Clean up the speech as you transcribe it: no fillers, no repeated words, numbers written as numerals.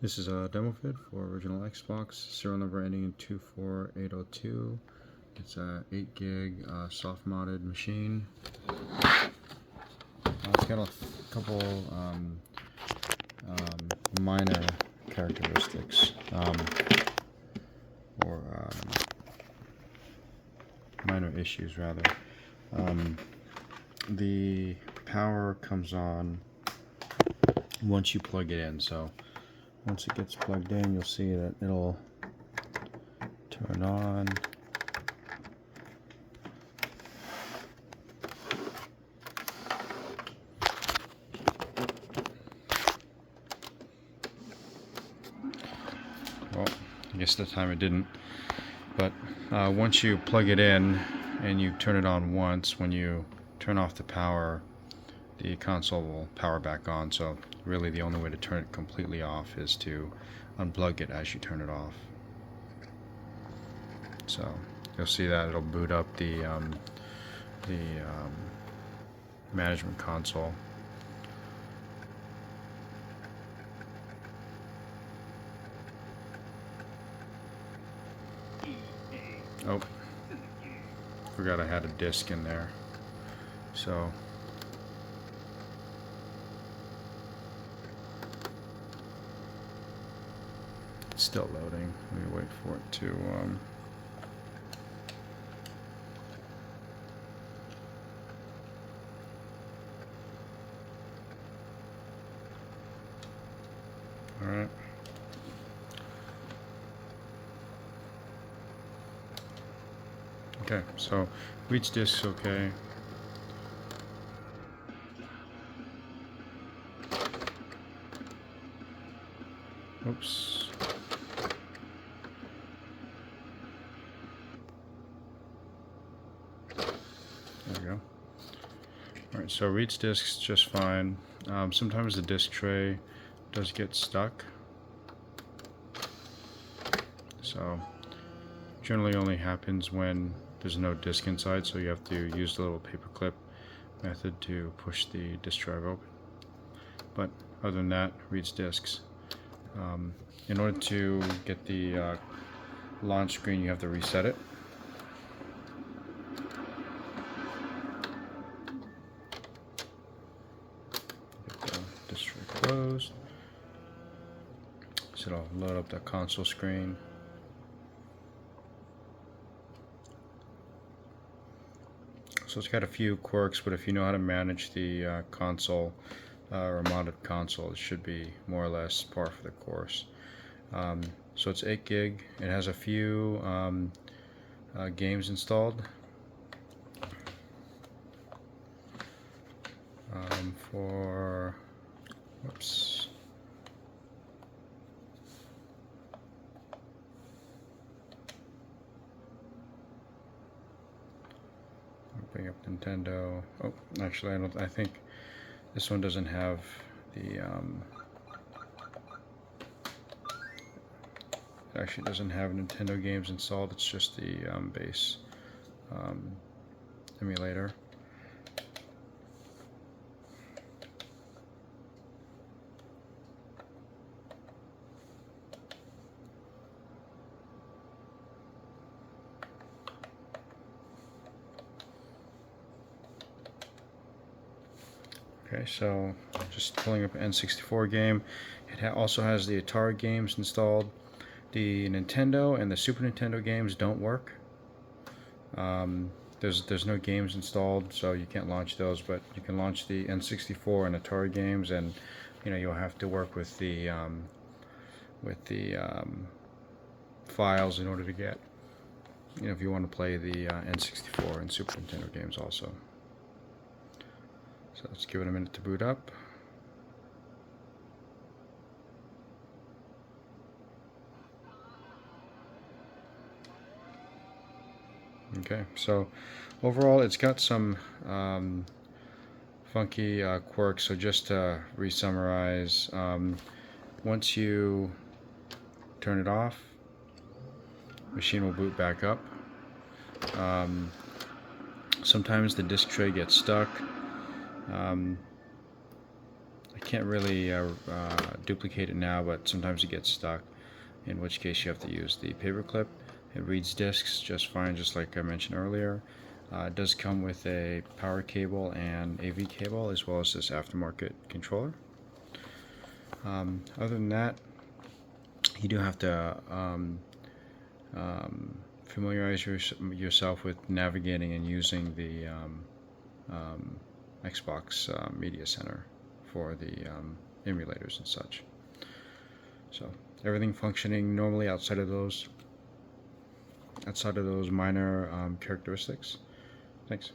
This is a demo vid for original Xbox, serial number ending in 24802. It's a 8 gig soft modded machine. It's got a couple minor characteristics, or minor issues rather. The power comes on once you plug it in, so once it gets plugged in, you'll see that it'll turn on. Well, I guess this time it didn't. But once you plug it in and you turn it on once, when you turn off the power, the console will power back on. So really the only way to turn it completely off is to unplug it as you turn it off. So you'll see that it'll boot up the management console. Oh, forgot I had a disc in there. So it's still loading. Let me wait for it to all right. Okay, so reach disk's okay. Oops. There we go. Alright, so reach disk's just fine. Sometimes the disk tray does get stuck. So generally only happens when there's no disk inside, so you have to use the little paperclip method to push the disk drive open. But other than that, reads disks. In order to get the launch screen, you have to reset it. Get the disk tray closed. So it'll load up the console screen. So it's got a few quirks, but if you know how to manage the console or modded console, it should be more or less par for the course. So it's 8 gig. It has a few games installed. Whoops. Bring up Nintendo. Oh, actually, I think this one doesn't have the. It actually doesn't have Nintendo games installed. It's just the base emulator. Okay, so just pulling up an N64 game. It also has the Atari games installed. The Nintendo and the Super Nintendo games don't work. There's no games installed, so you can't launch those. But you can launch the N64 and Atari games, and you'll have to work with the files in order to get if you want to play the N64 and Super Nintendo games also. So let's give it a minute to boot up. Okay, so overall it's got some funky quirks. So just to re-summarize, once you turn it off, the machine will boot back up. Sometimes the disk tray gets stuck. can't really duplicate it now, but sometimes it gets stuck, in which case you have to use the paperclip. It reads discs just fine, just like I mentioned earlier. It does come with a power cable and AV cable, as well as this aftermarket controller. Other than that, you do have to familiarize yourself with navigating and using the Xbox Media Center for the emulators and such. So everything functioning normally outside of those minor characteristics. Thanks.